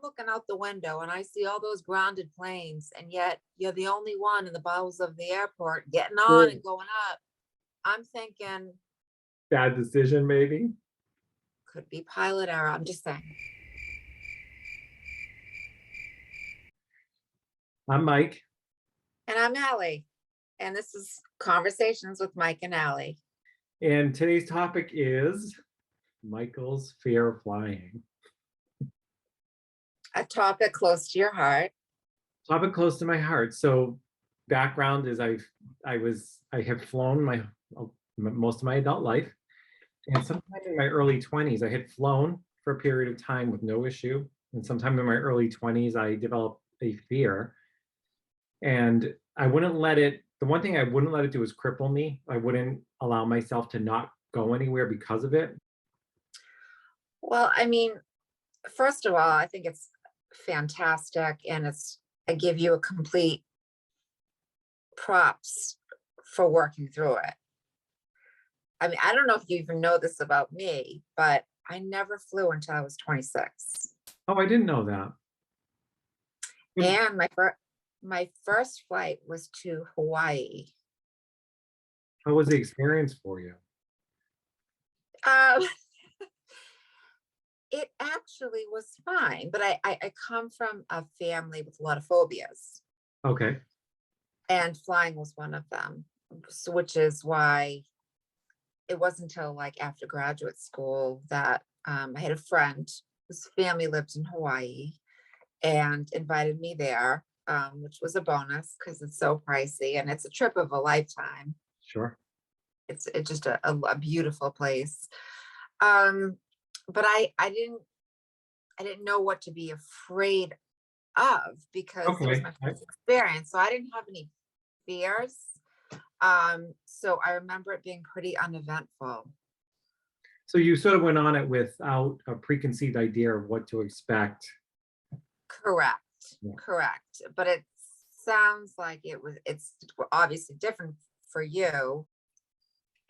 looking out the window and I see all those grounded planes, and yet you're the only one in the bowels of the airport getting on Good. and going up. I'm thinking, Bad decision, maybe. could be pilot error. I'm just saying. I'm Mike, And I'm Allie, and this is Conversations with Mike and Allie. and today's topic is Michael's fear of flying. A topic close to your heart. Topic close to my heart. So, background is I have flown most of my adult life, and sometime in my early 20s, I had flown for a period of time with no issue, and sometime in my early 20s, I developed a fear, and I wouldn't let it. The one thing I wouldn't let it do is cripple me. I wouldn't allow myself to not go anywhere because of it. Well, I mean, first of all, I think it's fantastic, and I give you a complete props for working through it. I mean, I don't know if you even know this about me, but I never flew until I was 26. Oh, I didn't know that. Mm. And my first flight was to Hawaii. How was the experience for you? Um, it actually was fine, but I come from a family with a lot of phobias, Okay. and flying was one of them. Which is why it wasn't until like after graduate school that I had a friend whose family lived in Hawaii and invited me there, which was a bonus because it's so pricey and it's a trip of a lifetime. Sure. It's just a beautiful place. Um, but I didn't know what to be afraid of because it was Okay. my first experience. So I didn't have any fears. So I remember it being pretty uneventful. So you sort of went on it without a preconceived idea of what to expect. Correct. Yeah. Correct. But it sounds like it's obviously different for you.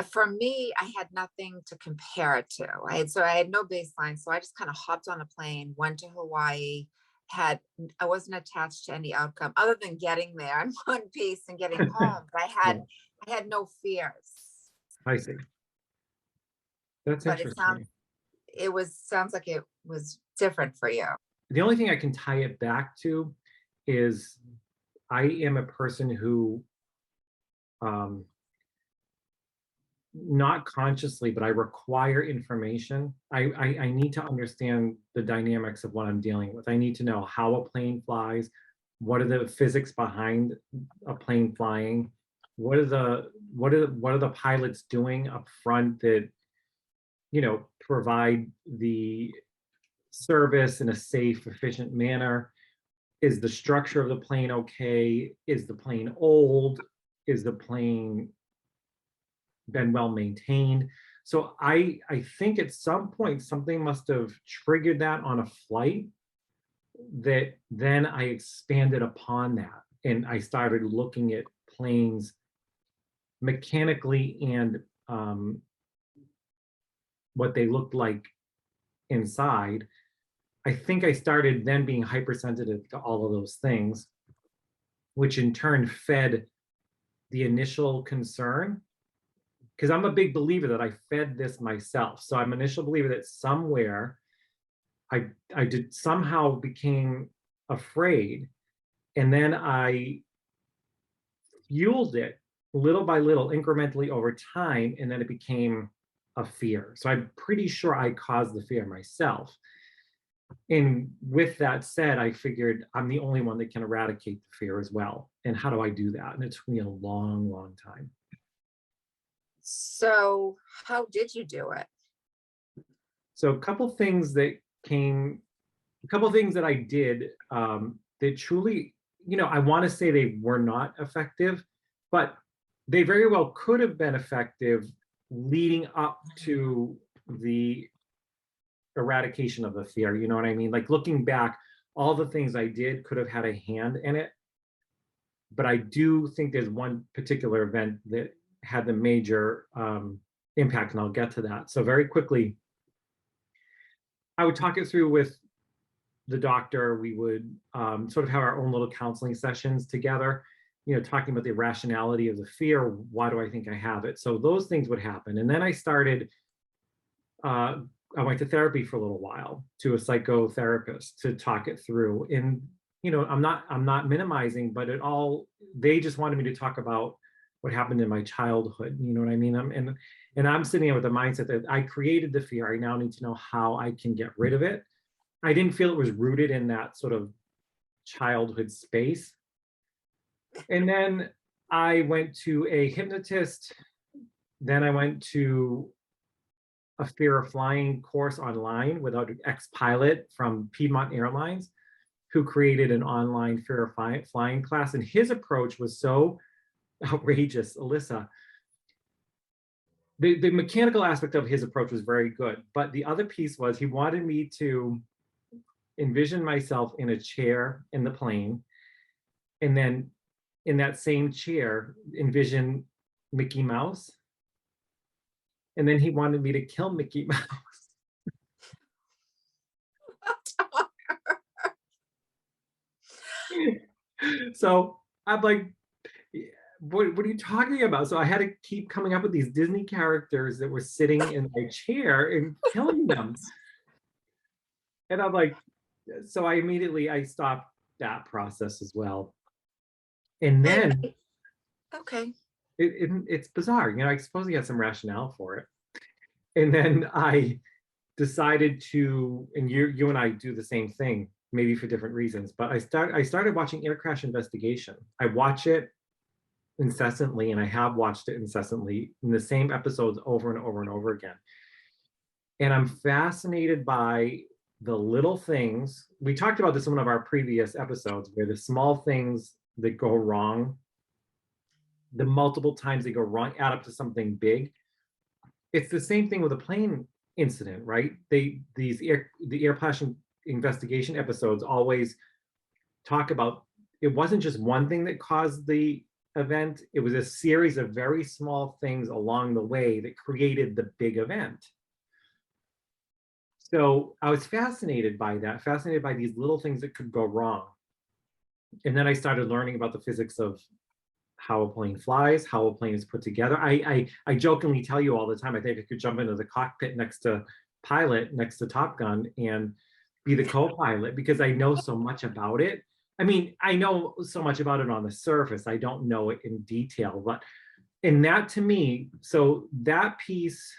For me, I had nothing to compare it to. I had no baseline. So I just kind of hopped on a plane, went to Hawaii, I wasn't attached to any outcome other than getting there in one piece and getting home. But Yeah, I had no fears. I see. That's But interesting. sounds like it was different for you. The only thing I can tie it back to is I am a person who, um, not consciously, but I require information. I need to understand the dynamics of what I'm dealing with. I need to know how a plane flies, what are the physics behind a plane flying, what are the pilots doing up front that provide the service in a safe, efficient manner. Is the structure of the plane okay? Is the plane old? Is the plane been well maintained? So I think at some point something must have triggered that on a flight that then I expanded upon that and I started looking at planes mechanically and what they looked like inside. I think I started then being hypersensitive to all of those things, which in turn fed the initial concern. Because I'm a big believer that I fed this myself. So I'm an initial believer that somewhere I did somehow became afraid, and then I fueled it little by little, incrementally over time, and then it became a fear. So I'm pretty sure I caused the fear myself. And with that said, I figured I'm the only one that can eradicate the fear as well. And how do I do that? And it took me a long, long time. So how did you do it? So a couple things that I did that truly, I want to say they were not effective, but they very well could have been effective leading up to the eradication of the fear. You know what I mean? Like looking back, all the things I did could have had a hand in it. But I do think there's one particular event that had the major impact, and I'll get to that. So very quickly, I would talk it through with the doctor, we would sort of have our own little counseling sessions together, talking about the rationality of the fear. Why do I think I have it? So those things would happen. And then uh, I went to therapy for a little while, to a psychotherapist, to talk it through. And I'm not minimizing, but they just wanted me to talk about what happened in my childhood. You know what I mean? And I'm sitting there with the mindset that I created the fear. I now need to know how I can get rid of it. I didn't feel it was rooted in that sort of childhood space. And then I went to a hypnotist. Then I went to a fear of flying course online with an ex-pilot from Piedmont Airlines, who created an online fear of flying class. And his approach was so outrageous, Alyssa. The mechanical aspect of his approach was very good, but the other piece was he wanted me to envision myself in a chair in the plane, and then in that same chair, envision Mickey Mouse. And then he wanted me to kill Mickey Mouse. So I'm like, what are you talking about? So I had to keep coming up with these Disney characters that were sitting in my chair and killing them. And I'm like, so I stopped that process as well. And then Okay. it's bizarre. I suppose he had some rationale for it. And then I decided to, and you and I do the same thing, maybe for different reasons, but I started watching Air Crash Investigation. I watch it incessantly, and I have watched it incessantly in the same episodes over and over and over again. And I'm fascinated by the little things. We talked about this in one of our previous episodes, where the small things that go wrong, the multiple times they go wrong, add up to something big. It's the same thing with a plane incident, right? The Air Crash Investigation episodes always talk about, it wasn't just one thing that caused the event, it was a series of very small things along the way that created the big event. So I was fascinated by these little things that could go wrong. And then I started learning about the physics of how a plane flies, how a plane is put together. I jokingly tell you all the time, I think I could jump into the cockpit next to Top Gun and be the co-pilot, because I know so much about it. I mean, I know so much about it on the surface. I don't know it in detail, but that to me, so that piece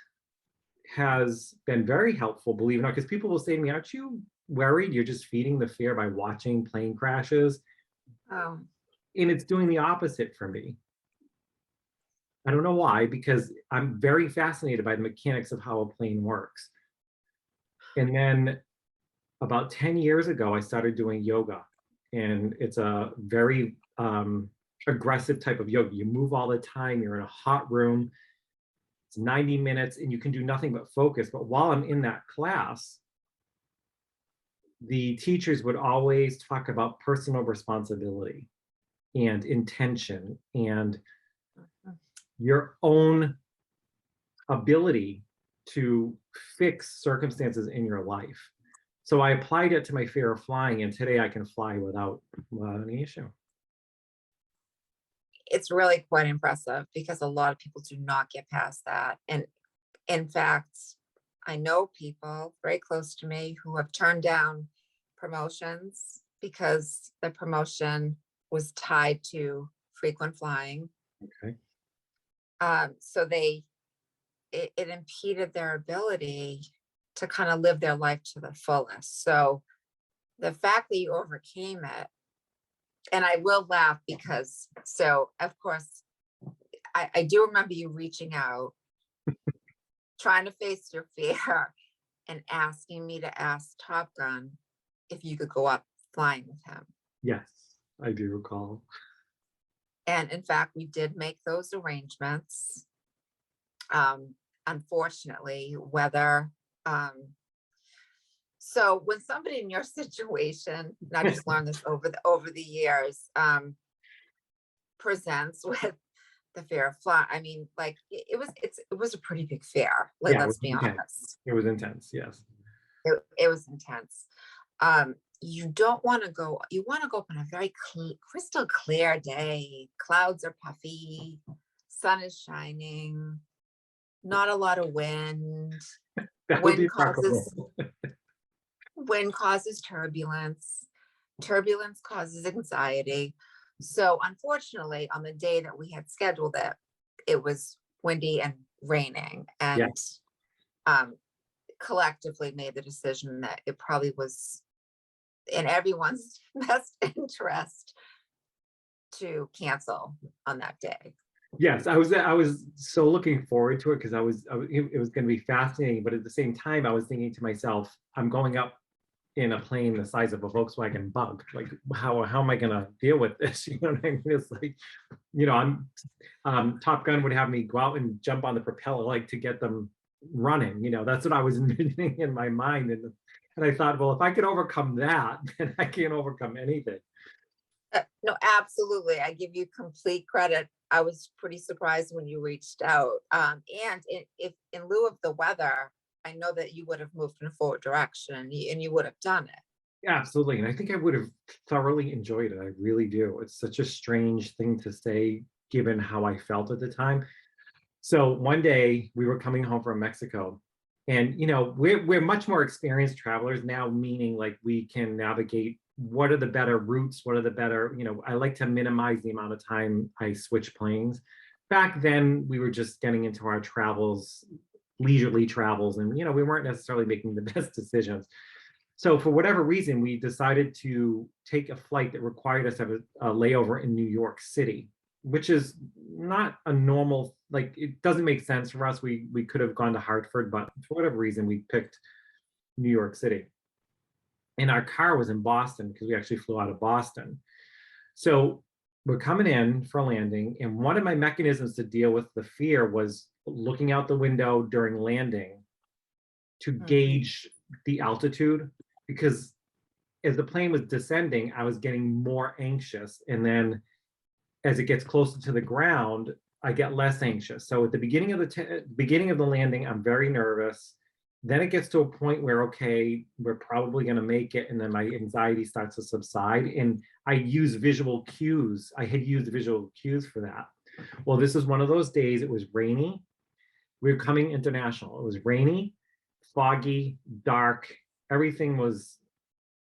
has been very helpful, believe it or not, because people will say to me, aren't you worried you're just feeding the fear by watching plane crashes? Oh. And it's doing the opposite for me. I don't know why, because I'm very fascinated by the mechanics of how a plane works. And then about 10 years ago, I started doing yoga. And it's a very aggressive type of yoga. You move all the time, you're in a hot room. It's 90 minutes and you can do nothing but focus. But while I'm in that class, the teachers would always talk about personal responsibility and intention and your own ability to fix circumstances in your life. So I applied it to my fear of flying, and today I can fly without any issue. It's really quite impressive, because a lot of people do not get past that. And in fact, I know people very close to me who have turned down promotions because the promotion was tied to frequent flying. Okay. So it impeded their ability to kind of live their life to the fullest. So the fact that you overcame it, and I will laugh because, so of course, I do remember you reaching out, trying to face your fear, and asking me to ask Top Gun if you could go up flying with him. Yes, I do recall. And in fact, we did make those arrangements. Unfortunately, so when somebody in your situation, and I just learned this over the years, presents with the fear of flying, I mean, like it was a pretty big fear. Like, Yeah, let's be honest. it was intense. Yes. It was intense. you don't want to go, you want to go up on a very crystal clear day. Clouds are puffy, sun is shining, not a lot of wind. That would be Wind preferable. causes turbulence. Turbulence causes anxiety. So unfortunately, on the day that we had scheduled it, it was windy and raining, and Yes. collectively made the decision that it probably was in everyone's best interest to cancel on that day. Yes, I was so looking forward to it because it was going to be fascinating, but at the same time, I was thinking to myself, I'm going up in a plane the size of a Volkswagen Bug. Like, how am I going to deal with this? You know what I mean? It's like, Top Gun would have me go out and jump on the propeller, like to get them running. That's what I was envisioning in my mind, and I thought, well, if I could overcome that, then I can overcome anything. No, absolutely. I give you complete credit. I was pretty surprised when you reached out. And if in lieu of the weather, I know that you would have moved in a forward direction, and you would have done it. Yeah, absolutely. And I think I would have thoroughly enjoyed it. I really do. It's such a strange thing to say, given how I felt at the time. So one day we were coming home from Mexico, and we're much more experienced travelers now, meaning like we can navigate what are the better routes, what are the better, I like to minimize the amount of time I switch planes. Back then we were just getting into our travels, leisurely travels, and we weren't necessarily making the best decisions. So for whatever reason, we decided to take a flight that required us to have a layover in New York City, which is not a normal, like, it doesn't make sense for us. We could have gone to Hartford, but for whatever reason, we picked New York City. And our car was in Boston because we actually flew out of Boston. So we're coming in for a landing, and one of my mechanisms to deal with the fear was looking out the window during landing to gauge the altitude, because as the plane was descending, I was getting more anxious. And then as it gets closer to the ground, I get less anxious. So at the beginning of the landing, I'm very nervous. Then it gets to a point where, okay, we're probably going to make it. And then my anxiety starts to subside. And I use visual cues. I had used visual cues for that. Well, this is one of those days. It was rainy. We were coming international. It was rainy, foggy, dark. Everything was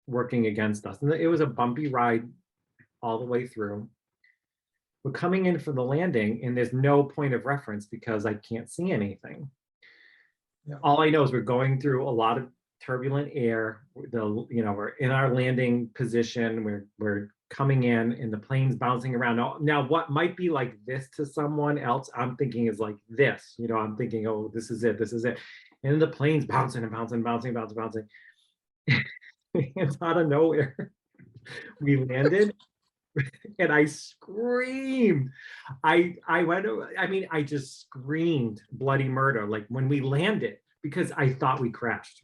working against us. And it was a bumpy ride all the way through. We're coming in for the landing, and there's no point of reference because I can't see anything. Yeah. All I know is we're going through a lot of turbulent air. We're in our landing position. We're coming in, and the plane's bouncing around. Now, what might be like this to someone else, I'm thinking is like this. I'm thinking, oh, this is it. This is it. And the plane's bouncing and bouncing, bouncing, bouncing, bouncing. It's out of nowhere. We landed. And I screamed. I just screamed bloody murder, like when we landed, because I thought we crashed.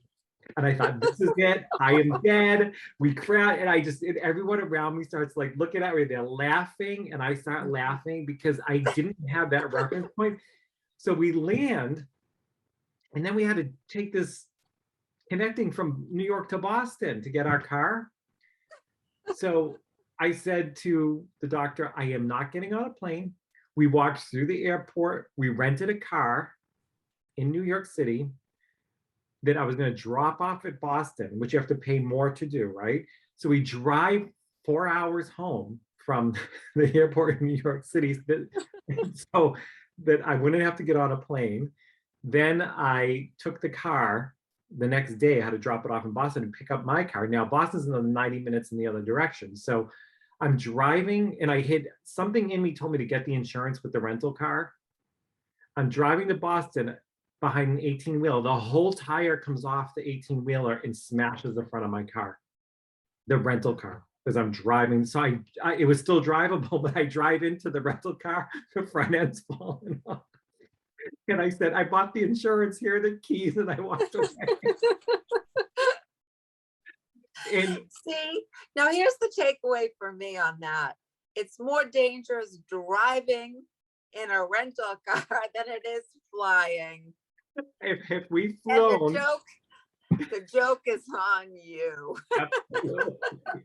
And I thought, this is it. I am dead. We crashed. And everyone around me starts like looking at me. They're laughing. And I start laughing because I didn't have that reference point. So we land. And then we had to take this connecting from New York to Boston to get our car. So I said to the doctor, I am not getting on a plane. We walked through the airport. We rented a car in New York City that I was going to drop off at Boston, which you have to pay more to do, right? So we drive 4 hours home from the airport in New York City so that I wouldn't have to get on a plane. Then I took the car the next day. I had to drop it off in Boston and pick up my car. Now, Boston's another 90 minutes in the other direction. So I'm driving, and I hit something in me told me to get the insurance with the rental car. I'm driving to Boston behind an 18-wheeler. The whole tire comes off the 18-wheeler and smashes the front of my car, the rental car, as I'm driving. So it was still drivable, but I drive into the rental car, the front end's falling off. And I said, I bought the insurance, here are the keys, and I walked away. And See, now here's the takeaway for me on that. It's more dangerous driving in a rental car than it is flying. if we've And the flown, joke, The joke is on you. Absolutely.